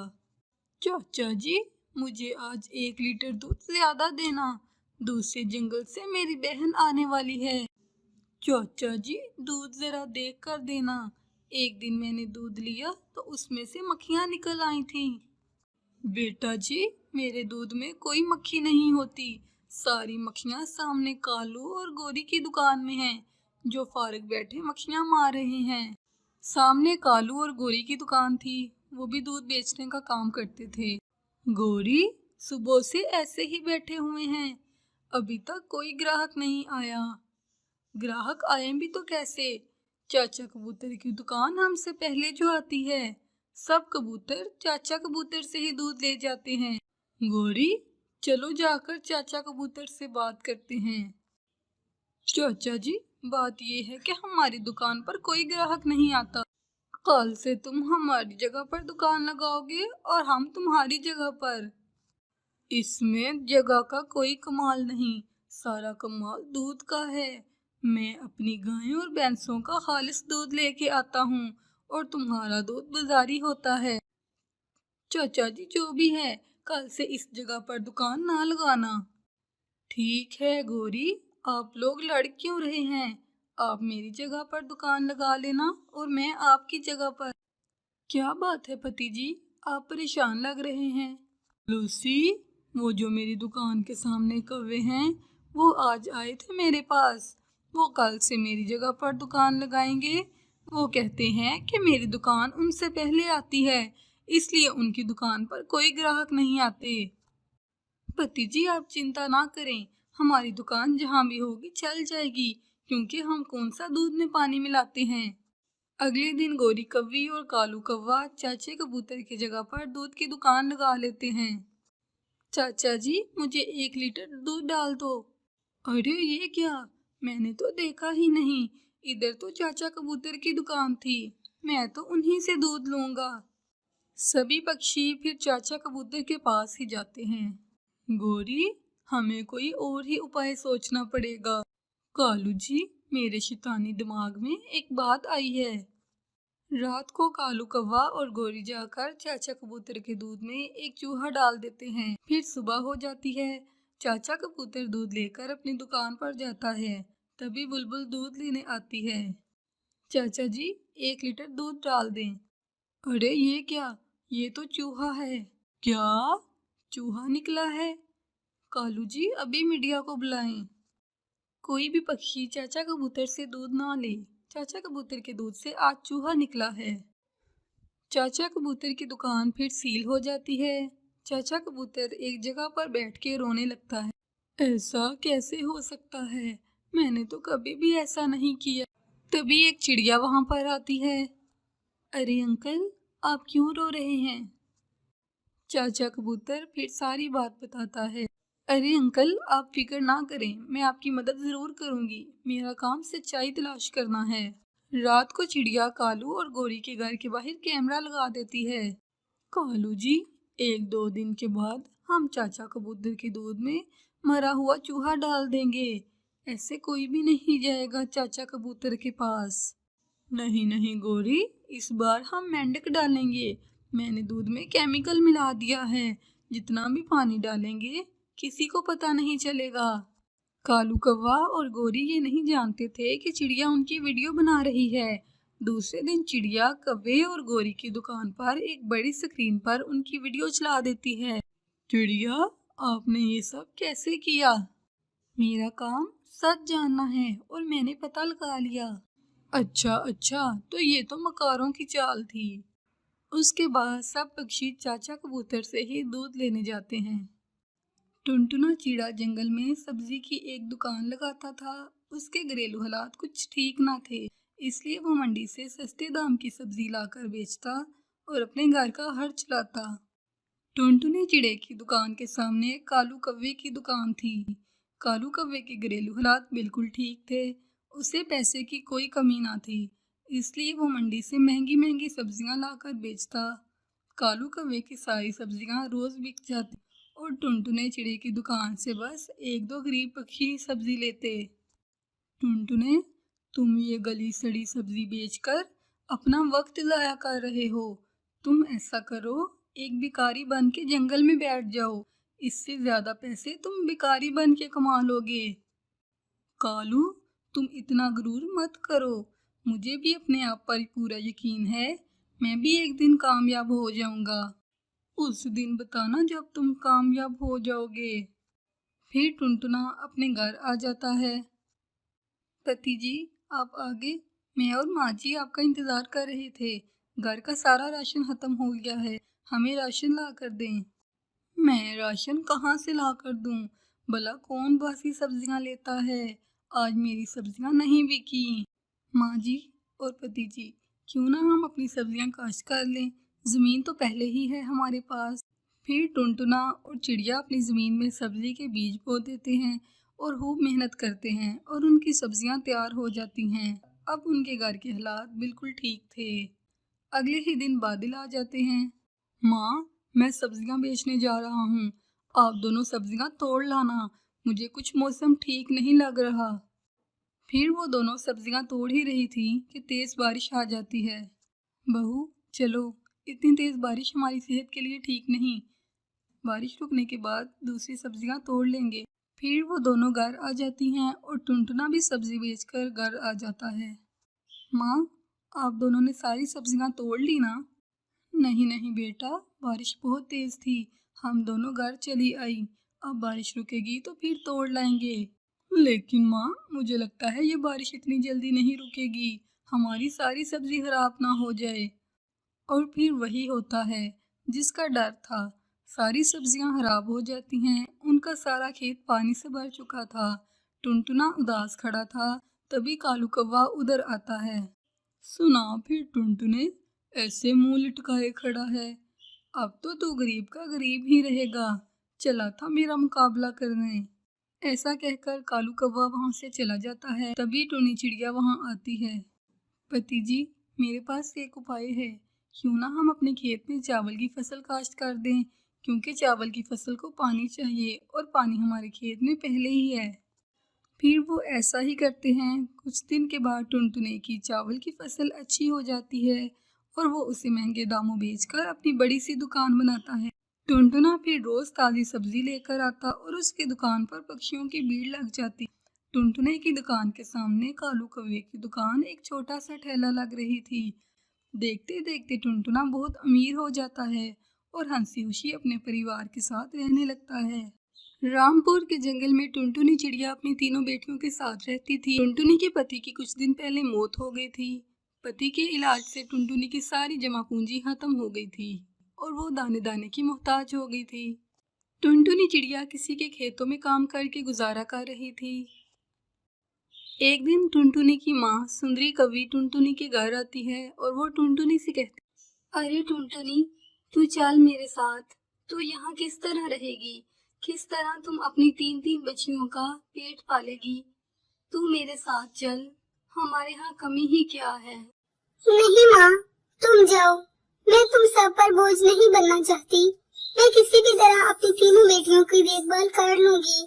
चाचा जी मुझे आज 1 लीटर दूध ज्यादा देना, दूसरे जंगल से मेरी बहन आने वाली है। चाचा जी दूध जरा देख कर देना, एक दिन मैंने दूध लिया तो उसमें से मक्खियां निकल आई थीं। बेटा जी मेरे दूध में कोई मक्खी नहीं होती, सारी मक्खियां सामने कालू और गोरी की दुकान में हैं, जो फारग बैठे मक्खियां मार रहे हैं। सामने कालू और गोरी की दुकान थी, वो भी दूध बेचने का काम करते थे। गोरी सुबह से ऐसे ही बैठे हुए हैं, अभी तक कोई ग्राहक नहीं आया। ग्राहक आए भी तो कैसे, चाचा कबूतर की दुकान हमसे पहले जो आती है, सब कबूतर चाचा कबूतर से ही दूध ले जाते हैं। गोरी चलो जाकर चाचा कबूतर से बात करते हैं। चाचा जी बात ये है कि हमारी दुकान पर कोई ग्राहक नहीं आता, कल से तुम हमारी जगह पर दुकान लगाओगे और हम तुम्हारी जगह पर। इसमें जगह का कोई कमाल नहीं, सारा कमाल दूध का है। मैं अपनी गायों और भैंसों का खालिस दूध लेके आता हूँ और तुम्हारा दूध बाजारी होता है। चाचा जी जो भी है, कल से इस जगह पर दुकान ना लगाना। ठीक है गोरी, आप लोग लड़ क्यों रहे हैं, आप मेरी जगह पर दुकान लगा लेना और मैं आपकी जगह पर। क्या बात है पति जी, आप परेशान लग रहे हैं। लूसी वो जो मेरी दुकान के सामने कौवे हैं, वो आज आए थे मेरे पास, वो कल से मेरी जगह पर दुकान लगाएंगे। वो कहते हैं कि मेरी दुकान उनसे पहले आती है, इसलिए उनकी दुकान पर कोई ग्राहक नहीं आते। पति जी आप चिंता ना करें, हमारी दुकान जहाँ भी होगी चल जाएगी, क्योंकि हम कौन सा दूध में पानी मिलाते हैं। अगले दिन गोरी कौवी और कालू कौवा चाचे कबूतर की जगह पर दूध की दुकान लगा लेते हैं। चाचा जी मुझे 1 लीटर दूध डाल दो। अरे ये क्या, मैंने तो देखा ही नहीं, इधर तो चाचा कबूतर की दुकान थी, मैं तो उन्हीं से दूध लूंगा। सभी पक्षी फिर चाचा कबूतर के पास ही जाते हैं। गोरी हमें कोई और ही उपाय सोचना पड़ेगा। कालू जी मेरे शैतानी दिमाग में एक बात आई है। रात को कालू कौवा और गोरी जाकर चाचा कबूतर के दूध में एक चूहा डाल देते हैं। फिर सुबह हो जाती है, चाचा कबूतर दूध लेकर अपनी दुकान पर जाता है, तभी बुलबुल दूध लेने आती है। चाचा जी 1 लीटर दूध डाल दें। अरे ये क्या, ये तो चूहा है। क्या चूहा निकला है? कालू जी अभी मीडिया को बुलाएं। कोई भी पक्षी चाचा कबूतर से दूध ना ले, चाचा कबूतर के दूध से आज चूहा निकला है। चाचा कबूतर की दुकान फिर सील हो जाती है। चाचा कबूतर एक जगह पर बैठ के रोने लगता है। ऐसा कैसे हो सकता है, मैंने तो कभी भी ऐसा नहीं किया। तभी एक चिड़िया वहां पर आती है। अरे अंकल आप क्यों रो रहे हैं? चाचा कबूतर फिर सारी बात बताता है। अरे अंकल आप फिक्र ना करें, मैं आपकी मदद ज़रूर करूंगी, मेरा काम सच्चाई तलाश करना है। रात को चिड़िया कालू और गोरी के घर के बाहर कैमरा लगा देती है। कालू जी, 1-2 दिन के बाद हम चाचा कबूतर के दूध में मरा हुआ चूहा डाल देंगे। ऐसे कोई भी नहीं जाएगा चाचा कबूतर के पास। नहीं नहीं गोरी, इस बार हम मेंढक डालेंगे। मैंने दूध में केमिकल मिला दिया है। जितना भी पानी डालेंगे किसी को पता नहीं चलेगा। कालू कौवा और गोरी ये नहीं जानते थे कि चिड़िया उनकी वीडियो बना रही है। दूसरे दिन चिड़िया कौवे और गोरी की दुकान पर एक बड़ी स्क्रीन पर उनकी वीडियो चला देती है। चिड़िया, आपने ये सब कैसे किया? मेरा काम सच जानना है और मैंने पता लगा लिया। अच्छा अच्छा, तो ये तो मकारों की चाल थी। उसके बाद सब पक्षी चाचा कबूतर से ही दूध लेने जाते हैं। टुनटुना चिड़ा जंगल में सब्जी की एक दुकान लगाता था। उसके घरेलू हालात कुछ ठीक ना थे, इसलिए वो मंडी से सस्ते दाम की सब्जी लाकर बेचता और अपने घर का खर्च चलाता। टुनटुने चिड़े की दुकान के सामने कालू कौवे की दुकान थी। कालू कौवे के घरेलू हालात बिल्कुल ठीक थे। उसे पैसे की कोई कमी ना थी, इसलिए वो मंडी से महंगी महंगी सब्जियां लाकर बेचता। कालू कौवे की सारी सब्जियां रोज बिक जाती और टुनटुने चिड़े की दुकान से बस 1-2 गरीब पक्षी सब्जी लेते। टुनटुने, तुम ये गली सड़ी सब्जी बेचकर अपना वक्त ज़ाया कर रहे हो। तुम ऐसा करो, एक भिखारी बन के जंगल में बैठ जाओ। इससे ज्यादा पैसे तुम भिखारी बन के कमा लोगे। कालू, तुम इतना गुरूर मत करो। मुझे भी अपने आप पर पूरा यकीन है। मैं भी एक दिन कामयाब हो जाऊंगा। उस दिन बताना जब तुम कामयाब हो जाओगे। फिर टुनटुना अपने घर आ जाता है। पति जी, आप आगे। मैं और माँ जी आपका इंतजार कर रहे थे। घर का सारा राशन खत्म हो गया है, हमें राशन ला कर दें। मैं राशन कहाँ से ला कर दूँ? भला कौन बासी सब्जियाँ लेता है? आज मेरी सब्जियाँ नहीं बिकी। माँ जी और पति जी, क्यों ना हम अपनी सब्जियाँ काश्त कर लें? ज़मीन तो पहले ही है हमारे पास। फिर टुनटुना और चिड़िया अपनी ज़मीन में सब्जी के बीज बो देते हैं और खूब मेहनत करते हैं और उनकी सब्जियाँ तैयार हो जाती हैं। अब उनके घर के हालात बिल्कुल ठीक थे। अगले ही दिन बादल आ जाते हैं। माँ, मैं सब्जियाँ बेचने जा रहा हूँ। आप दोनों सब्जियाँ तोड़ लाना। मुझे कुछ मौसम ठीक नहीं लग रहा। फिर वो दोनों सब्जियाँ तोड़ ही रही थी कि तेज़ बारिश आ जाती है। बहू, चलो, इतनी तेज़ बारिश हमारी सेहत के लिए ठीक नहीं। बारिश रुकने के बाद दूसरी सब्जियाँ तोड़ लेंगे। फिर वो दोनों घर आ जाती हैं और टुनटुना भी सब्जी बेचकर घर आ जाता है। माँ, आप दोनों ने सारी सब्जियाँ तोड़ ली ना? नहीं नहीं बेटा, बारिश बहुत तेज थी। हम दोनों घर चली आई। अब बारिश रुकेगी तो फिर तोड़ लाएंगे। लेकिन माँ, मुझे लगता है ये बारिश इतनी जल्दी नहीं रुकेगी। हमारी सारी सब्जी खराब ना हो जाए। और फिर वही होता है जिसका डर था। सारी सब्जियां खराब हो जाती हैं। उनका सारा खेत पानी से भर चुका था। टुनटुना उदास खड़ा था। तभी कालू कौवा उधर आता है। सुना फिर टुनटुने, ऐसे मुंह लटकाए खड़ा है। अब तो तू गरीब का गरीब ही रहेगा। चला था मेरा मुकाबला करने। ऐसा कहकर कालू कौवा वहां से चला जाता है। तभी टुनी चिड़िया वहां आती है। पति जी, मेरे पास एक उपाय है। क्यों ना हम अपने खेत में चावल की फसल काश्त कर दें, क्योंकि चावल की फसल को पानी चाहिए और पानी हमारे खेत में पहले ही है। फिर वो ऐसा ही करते हैं। कुछ दिन के बाद टुनटुने की चावल की फसल अच्छी हो जाती है और वो उसे महंगे दामों बेचकर अपनी बड़ी सी दुकान बनाता है। टुनटुना फिर रोज ताज़ी सब्जी लेकर आता और उसकी दुकान पर पक्षियों की भीड़ लग जाती। टुनटुने की दुकान के सामने कालू कौवे की दुकान एक छोटा सा ठेला लग रही थी। देखते देखते टुनटुना बहुत अमीर हो जाता है और हंसी खुशी अपने परिवार के साथ रहने लगता है। रामपुर के जंगल में टुनटुनी चिड़िया अपनी तीनों बेटियों के साथ रहती थी। टुनटुनी के पति की कुछ दिन पहले मौत हो गई थी। पति के इलाज से टुनटुनी की सारी जमा पूंजी खत्म हो गई थी और वो दाने दाने की मोहताज हो गई थी। टुनटुनी चिड़िया किसी के खेतों में काम करके गुजारा कर रही थी। एक दिन टुनटुनी की माँ सुंदरी कवि टुनटुनी के घर आती है और वो टुनटुनी से कहती, अरे टुनटुनी, तू चल मेरे साथ। तू यहाँ किस तरह रहेगी? किस तरह तुम अपनी 3-3 बच्चियों का पेट पालेगी? तू मेरे साथ चल, हमारे यहाँ कमी ही क्या है। नहीं माँ, तुम जाओ। मैं तुम सब पर बोझ नहीं बनना चाहती। मैं किसी भी तरह अपनी तीनों बेटियों की देखभाल कर लूंगी।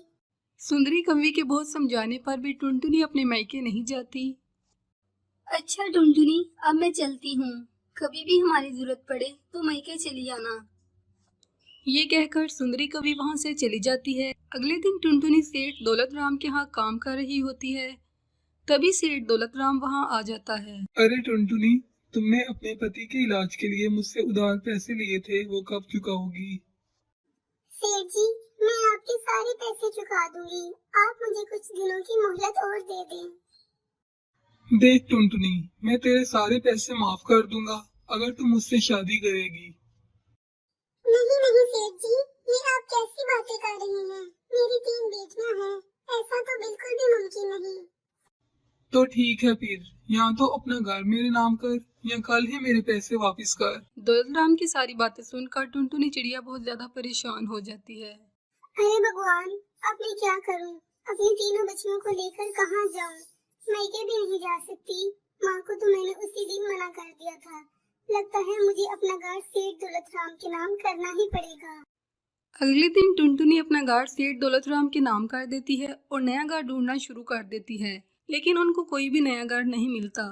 सुंदरी कवि के बहुत समझाने पर भी टुनटुनी अपने मायके नहीं जाती। अच्छा टुनटुनी, अब मैं चलती हूँ। कभी भी हमारी जरूरत पड़े तो मायके चली आना। ये कहकर सुंदरी कवि वहाँ से चली जाती है। अगले दिन टुनटुनी सेठ दौलत राम के यहाँ काम कर रही होती है। तभी सेठ दौलत राम वहाँ आ जाता है। अरे टुनटुनी, तुमने अपने पति के इलाज के लिए मुझसे उधार पैसे लिए थे, वो कब चुकाओगी? सेठ जी, मैं आपके सारे पैसे चुका दूंगी। आप मुझे कुछ दिनों की मोहलत और दे दें। देख टुनटुनी, मैं तेरे सारे पैसे माफ कर दूंगा अगर तुम मुझसे शादी करेगी। नहीं नहीं सेठ जी, ये आप कैसी बातें कर रहे हैं? मेरी 3 बेटियां हैं। ऐसा तो बिल्कुल भी मुमकिन नहीं। तो ठीक है फिर, या तो अपना घर मेरे नाम कर या कल ही मेरे पैसे वापस कर। दौलत राम की सारी बातें सुनकर टुनटुनी चिड़िया बहुत ज्यादा परेशान हो जाती है। अरे भगवान, अब मैं क्या करूं? अपनी तीनों बच्चियों को लेकर कहाँ जाऊं? मायके भी नहीं जा सकती। माँ को तो मैंने उसी दिन मना कर दिया था। लगता है मुझे अपना घर सेठ दौलत राम के नाम करना ही पड़ेगा। अगले दिन टुनटुनी अपना गार्ड सेठ दौलत राम के नाम कर देती है और नया गार्ड ढूंढना शुरू कर देती है, लेकिन उनको कोई भी नया गार्ड नहीं मिलता।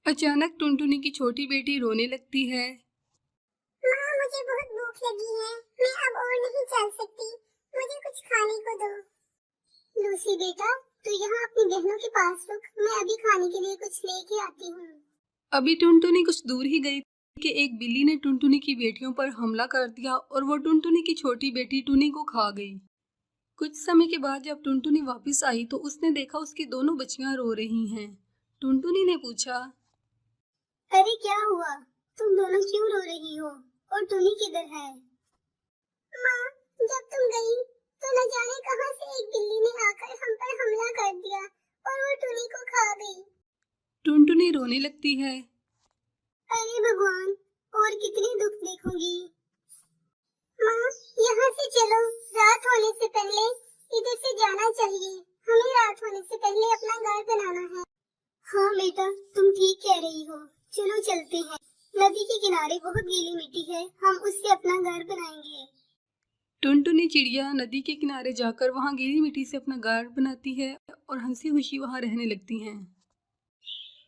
अचानक टुनटुनी की छोटी बेटी रोने लगती है। माँ, मुझे बहुत भूख लगी है। मैं अब और नहीं चल सकती। मुझे कुछ खाने को दो। लूसी बेटा, तू यहाँ अपनी बहनों के पास रुक। मैं अभी खाने के लिए कुछ लेके आती हूँ। अभी टुनटुनी कुछ दूर ही गई कि एक बिल्ली ने टुनटुनी की बेटियों पर हमला कर दिया और वो टुनटुनी की छोटी बेटी टुनी को खा गई। कुछ समय के बाद जब टुनटुनी वापस आई तो उसने देखा उसकी दोनों बच्चियां रो रही हैं। टुनटुनी ने पूछा, अरे क्या हुआ? तुम दोनों क्यों रो रही हो? और टुनी किधर है? माँ, जब तुम गई तो न जाने कहां से एक बिल्ली ने आकर हम पर हमला कर दिया और वो टुनी को खा गई। टुनटुनी रोने लगती है। अरे भगवान, और कितने दुख देखूंगी। माँ, यहाँ से चलो। रात होने से पहले इधर से जाना चाहिए। हमें रात होने से पहले अपना घर बनाना है। हाँ बेटा, तुम ठीक कह रही हो। चलो चलते हैं। नदी के किनारे बहुत गीली मिट्टी है, हम उससे अपना घर बनाएंगे। टुनटुनी चिड़िया नदी के किनारे जाकर वहां गीली मिट्टी से अपना घर बनाती है और हंसी खुशी वहां रहने लगती हैं।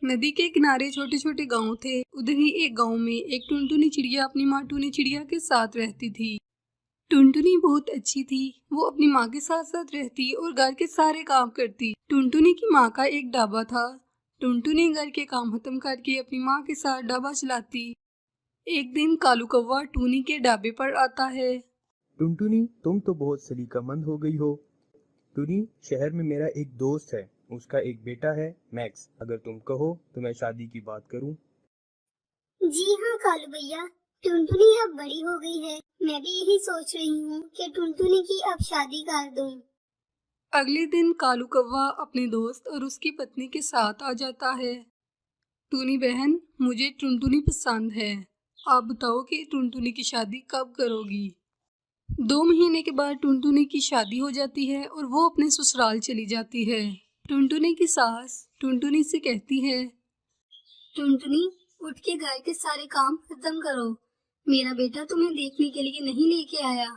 नदी के किनारे छोटे छोटे गांव थे। उधर ही एक गांव में एक टुनटुनी चिड़िया अपनी माँ टुनी चिड़िया के साथ रहती थी। टुनटुनी बहुत अच्छी थी। वो अपनी माँ के साथ साथ रहती और घर के सारे काम करती। टुनटुनी की माँ का एक ढाबा था। टुनटुनी घर के काम खत्म करके अपनी माँ के साथ ढाबा चलाती। एक दिन कालू कौवा टूनी के ढाबे पर आता है। टुनटुनी, तुम तो बहुत सलीकामंद हो गई हो। टुनी, शहर में मेरा एक दोस्त है, उसका एक बेटा है मैक्स। अगर तुम कहो तो मैं शादी की बात करूं। जी हाँ कालू भैया, टुनटुनी अब बड़ी हो गई है। मैं भी यही सोच रही हूँ कि टुनटुनी की अब शादी कर दूं। अगले दिन कालू कौवा अपने दोस्त और उसकी पत्नी के साथ आ जाता है। टूनी बहन, मुझे टुनटुनी पसंद है। आप बताओ कि टुनटुनी की शादी कब करोगी? 2 महीने के बाद टुनटुनी की शादी हो जाती है और वो अपने ससुराल चली जाती है। टुनटुनी की सास टुनटुनी से कहती है, टुनटुनी, उठ के घर के सारे काम खत्म करो। मेरा बेटा तुम्हें देखने के लिए नहीं लेके आया।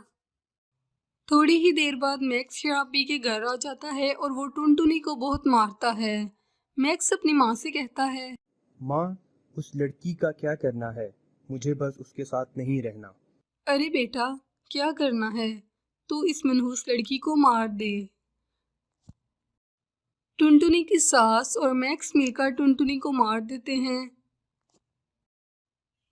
थोड़ी ही देर बाद मैक्स शराब पी के घर आ जाता है और वो टुनटुनी को बहुत मारता है। मैक्स अपनी माँ से कहता है, माँ, उस लड़की का क्या करना है? मुझे बस उसके साथ नहीं रहना। अरे बेटा, क्या करना है? तू इस मनहूस लड़की को मार दे। टुनटुनी की सास और मैक्स मिलकर टुनटुनी को मार देते हैं।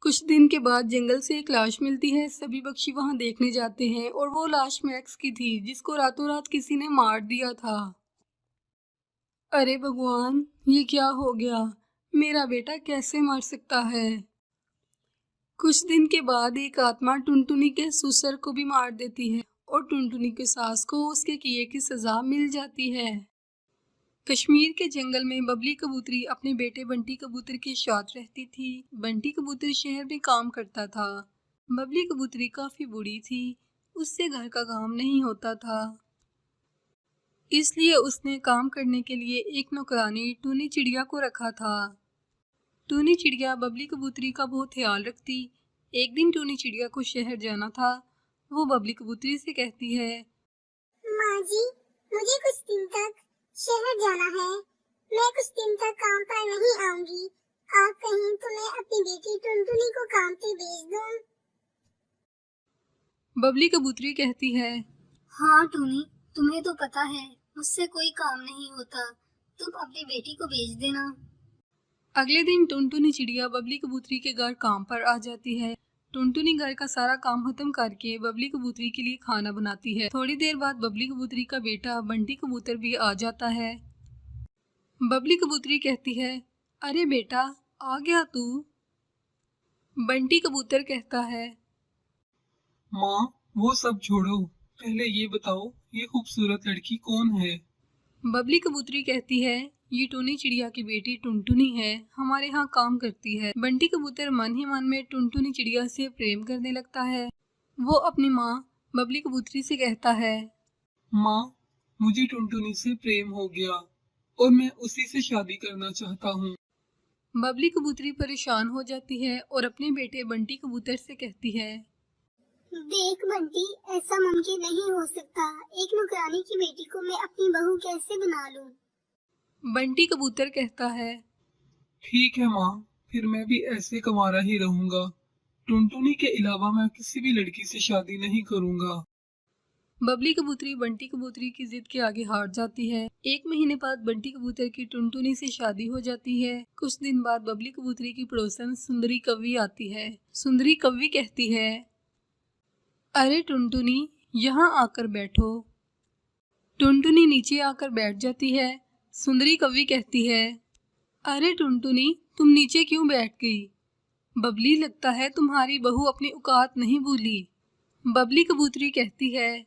कुछ दिन के बाद जंगल से एक लाश मिलती है। सभी पक्षी वहां देखने जाते हैं और वो लाश मैक्स की थी, जिसको रातों रात किसी ने मार दिया था। अरे भगवान, ये क्या हो गया? मेरा बेटा कैसे मर सकता है? कुछ दिन के बाद एक आत्मा टुनटुनी के ससुर को भी मार देती है और टुनटुनी की सास को उसके किए की सजा मिल जाती है। कश्मीर के जंगल में बबली कबूतरी अपने बेटे बंटी कबूतर के साथ रहती थी। बंटी कबूतर शहर में काम करता था। बबली कबूतरी काफी बूढ़ी थी, उससे घर का काम नहीं होता था। इसलिए उसने काम करने के लिए एक नौकरानी टूनी चिड़िया को रखा था। टूनी चिड़िया बबली कबूतरी का बहुत ख्याल रखती। एक दिन टूनी चिड़िया को शहर जाना था। वो बबली कबूतरी से कहती है, माँ जी, मुझे कुछ दिन तक शहर जाना है। मैं कुछ दिन तक काम पर नहीं आऊंगी। आप कहें तो मैं अपनी बेटी टुनटुनी को काम पे भेज दूं। बबली कबूतरी कहती है, हाँ टूनी, तुम्हें तो पता है मुझसे कोई काम नहीं होता, तुम अपनी बेटी को भेज देना। अगले दिन टुनटुनी चिड़िया बबली कबूतरी के घर काम पर आ जाती है। टुनटुनी घर का सारा काम खत्म करके बबली कबूतरी के लिए खाना बनाती है। थोड़ी देर बाद बबली कबूतरी का बेटा बंटी कबूतर भी आ जाता है। बबली कबूतरी कहती है, अरे बेटा, आ गया तू। बंटी कबूतर कहता है, माँ, वो सब छोड़ो, पहले ये बताओ ये खूबसूरत लड़की कौन है? बबली कबूतरी कहती है, ये टूनी चिड़िया की बेटी टुनटुनी है, हमारे यहाँ काम करती है। बंटी कबूतर मन ही मन में टुनटुनी चिड़िया से प्रेम करने लगता है। वो अपनी माँ बबली कबूतरी से कहता है, माँ, मुझे टुनटुनी से प्रेम हो गया और मैं उसी से शादी करना चाहता हूँ। बबली कबूतरी परेशान हो जाती है और अपने बेटे बंटी कबूतर से कहती है, देख बंटी, ऐसा मुमकिन नहीं हो सकता। एक नौकरानी की बेटी को मैं अपनी बहू कैसे बना लूं? बंटी कबूतर कहता है, ठीक है माँ, फिर मैं भी ऐसे कंवारा ही रहूंगा। टुनटुनी के अलावा मैं किसी भी लड़की से शादी नहीं करूंगा। बबली कबूतरी बंटी कबूतरी की जिद के आगे हार जाती है। 1 महीने बाद बंटी कबूतर की टुनटुनी से शादी हो जाती है। कुछ दिन बाद बबली कबूतरी की पड़ोसन सुंदरी कव्वी आती है। सुंदरी कव्वी कहती है, अरे टुनटुनी, यहाँ आकर बैठो। टुनटुनी नीचे आकर बैठ जाती है। सुंदरी कव्वी कहती है, अरे टुनटुनी, तुम नीचे क्यों बैठ गई? बबली, लगता है तुम्हारी बहू अपनी औकात नहीं भूली। बबली कबूतरी कहती है,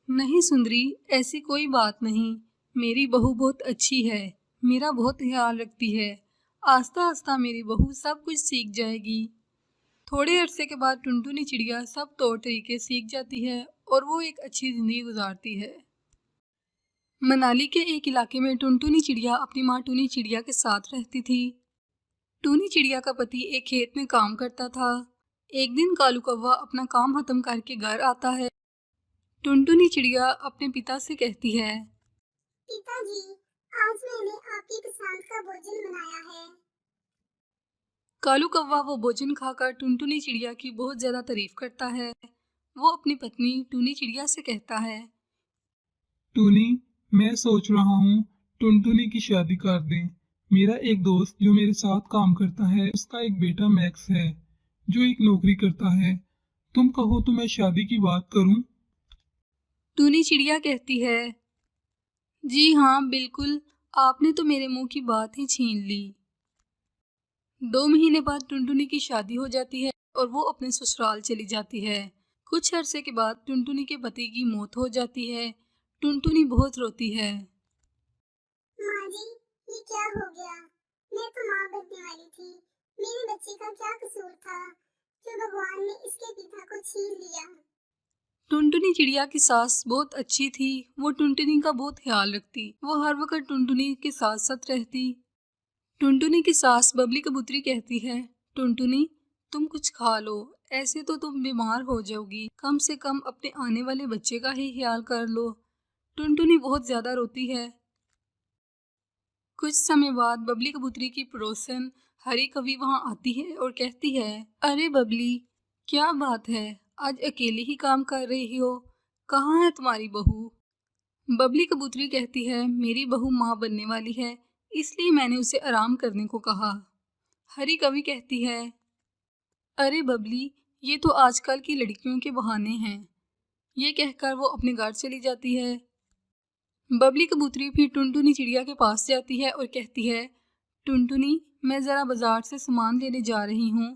नहीं सुंदरी, ऐसी कोई बात नहीं। मेरी बहू बहुत अच्छी है, मेरा बहुत ख्याल रखती है। आस्ता आस्ता मेरी बहू सब कुछ सीख जाएगी। थोड़े अरसे के बाद टुनटुनी चिड़िया सब तौर तरीके सीख जाती है और वो एक अच्छी ज़िंदगी गुजारती है। मनाली के एक इलाके में टुनटुनी चिड़िया अपनी माँ टूनी चिड़िया के साथ रहती थी। टूनी चिड़िया का पति एक खेत में काम करता था। एक दिन कालू कौवा अपना काम खत्म करके घर आता है। टुनटुनी चिड़िया अपने पिता से कहती है, पिताजी, आज मैंने आपकी पसंद का भोजन बनाया है। कालू कौवा वो भोजन खाकर टुनटुनी चिड़िया की बहुत ज़्यादा तारीफ करता है। वो अपनी पत्नी टूनी चिड़िया से कहता है, टूनी, मैं सोच रहा हूँ टुनटुनी की शादी कर दें। मेरा एक दोस्त जो मेरे साथ काम करता है, उसका एक बेटा मैक्स है जो एक नौकरी करता है। तुम कहो तो मैं शादी की बात करूं? टूनी चिड़िया कहती है, जी हाँ बिल्कुल, आपने तो मेरे मुंह की बात ही छीन ली। 2 महीने बाद टुनटुनी की शादी हो जाती है और वो अपने ससुराल चली जाती है। कुछ अरसे के बाद टुनटुनी के पति की मौत हो जाती है। टुनटुनी बहुत रोती है। माँ जी, ये क्या हो गया? मैं तो माँ बनने वाली थी। मेरे बच्चे का क्या कसूर था जो भगवान ने इसके पिता को छीन लिया? टुनटुनी चिड़िया की सास बहुत अच्छी थी। वो टुनटुनी का बहुत ख्याल रखती। वो हर वक्त टुनटुनी के साथ साथ रहती। टुनटुनी की सास बबली कबूतरी कहती है, टुनटुनी, तुम कुछ खा लो, ऐसे तो तुम बीमार हो जाओगी। कम से कम अपने आने वाले बच्चे का ही ख्याल कर लो। टुनटुनी बहुत ज्यादा रोती है। कुछ समय बाद बबली कबूतरी की पड़ोसन हरी कवि वहां आती है और कहती है, अरे बबली, क्या बात है, आज अकेले ही काम कर रही हो? कहाँ है तुम्हारी बहू? बबली कबूतरी कहती है, मेरी बहू माँ बनने वाली है, इसलिए मैंने उसे आराम करने को कहा। हरी कवि कहती है, अरे बबली, ये तो आजकल की लड़कियों के बहाने हैं। ये कहकर वो अपने घर चली जाती है। बबली कबूतरी फिर टुनटुनी चिड़िया के पास जाती है और कहती है, टुनटुनी, मैं ज़रा बाजार से सामान लेने जा रही हूँ,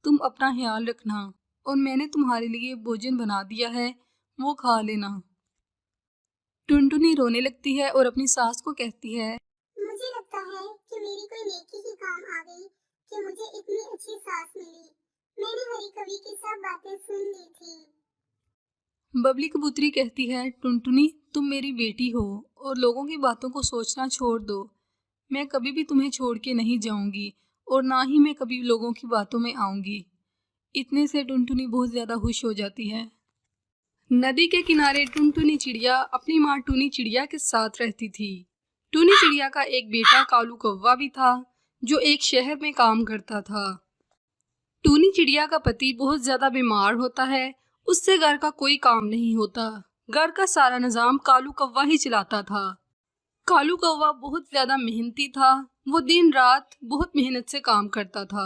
तुम अपना ख्याल रखना और मैंने तुम्हारे लिए भोजन बना दिया है, वो खा लेना। टुनटुनी रोने लगती है और अपनी सास को कहती है, मुझे लगता है कि मेरी कोई नेकी ही काम आ गई कि मुझे इतनी अच्छी सास मिली। मैंने हरी कवि की सब बातें सुन ली थी। बबली कबूतरी कहती है, टुनटुनी तुम मेरी बेटी हो और लोगों की बातों को सोचना छोड़ दो। मैं कभी भी तुम्हें छोड़ के नहीं जाऊंगी और ना ही मैं कभी लोगों की बातों में आऊंगी। इतने से टुनटुनी बहुत ज़्यादा खुश हो जाती है। नदी के किनारे टुनटुनी चिड़िया अपनी माँ टूनी चिड़िया के साथ रहती थी। टूनी चिड़िया का एक बेटा कालू कौवा भी था जो एक शहर में काम करता था। टूनी चिड़िया का पति बहुत ज़्यादा बीमार होता है, उससे घर का कोई काम नहीं होता। घर का सारा निज़ाम कालू कौवा ही चलाता था। कालू कौवा बहुत ज़्यादा मेहनती था, वो दिन रात बहुत मेहनत से काम करता था।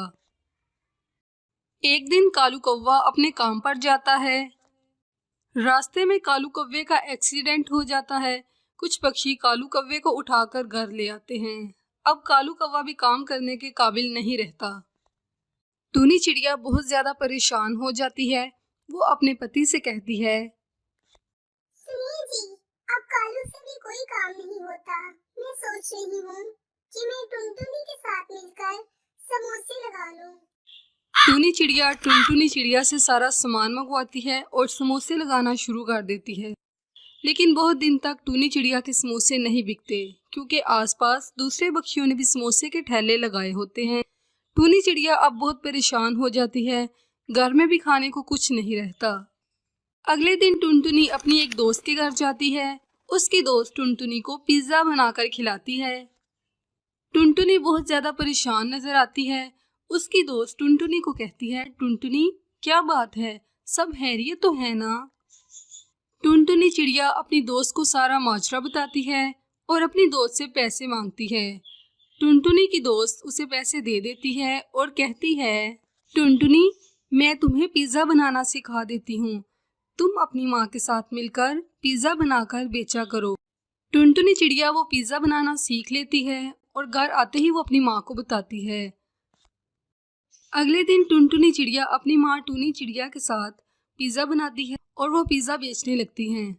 एक दिन कालू कौवा अपने काम पर जाता है। रास्ते में कालू कौवे का एक्सीडेंट हो जाता है। कुछ पक्षी कालू कौवे को उठाकर घर ले आते हैं। अब कालू कौवा भी काम करने के काबिल नहीं रहता। टूनी चिड़िया बहुत ज्यादा परेशान हो जाती है। वो अपने पति से कहती है, सुनिए जी, अब कालू से भी कोई काम नहीं होता। मैं सोच रही हूँ कि मैं टुनटुनी के साथ मिलकर समोसे लगा लूं। टूनी चिड़िया टुनटुनी चिड़िया से सारा सामान मंगवाती है और समोसे लगाना शुरू कर देती है। लेकिन बहुत दिन तक टूनी चिड़िया के समोसे नहीं बिकते क्योंकि आसपास दूसरे पक्षियों ने भी समोसे के ठेले लगाए होते हैं। टूनी चिड़िया अब बहुत परेशान हो जाती है। घर में भी खाने को कुछ नहीं रहता। अगले दिन टुनटुनी अपनी एक दोस्त के घर जाती है। उसकी दोस्त टुनटुनी को पिज्ज़ा बनाकर खिलाती है। टुनटुनी बहुत ज़्यादा परेशान नजर आती है। उसकी दोस्त टुनटुनी को कहती है, टुनटुनी क्या बात है, सब खैरियत तो है ना? टुनटुनी चिड़िया अपनी दोस्त को सारा माजरा बताती है और अपनी दोस्त से पैसे मांगती है। टुनटुनी की दोस्त उसे पैसे दे देती है और कहती है, टुनटुनी मैं तुम्हें पिज़्ज़ा बनाना सिखा देती हूँ, तुम अपनी माँ के साथ मिलकर पिज़्ज़ा बनाकर बेचा करो। टुनटुनी चिड़िया वो पिज़्ज़ा बनाना सीख लेती है और घर आते ही वो अपनी माँ को बताती है। अगले दिन टुनटुनी चिड़िया अपनी माँ टूनी चिड़िया के साथ पिज़्ज़ा बनाती है और वो पिज़्ज़ा बेचने लगती हैं।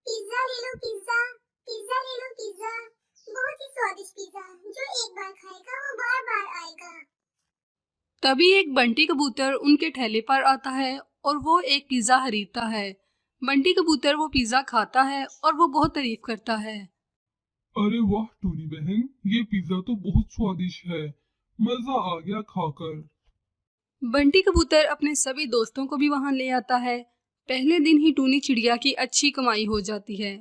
पिज्जा ले लो पिज्जा, पिज्जा ले लो पिज्जा, बहुत ही स्वादिष्ट पिज्जा, जो एक बार खाएगा वो बार बार आएगा। तभी एक बंटी कबूतर उनके ठेले पर आता है और वो एक पिज़्ज़ा खरीदता है। बंटी कबूतर वो पिज़्ज़ा खाता है और वो बहुत तारीफ करता है। अरे वाह टूनी बहन, ये पिज्जा तो बहुत स्वादिष्ट है, मजा आ गया खाकर। बंटी कबूतर अपने सभी दोस्तों को भी वहां ले आता है। पहले दिन ही टूनी चिड़िया की अच्छी कमाई हो जाती है।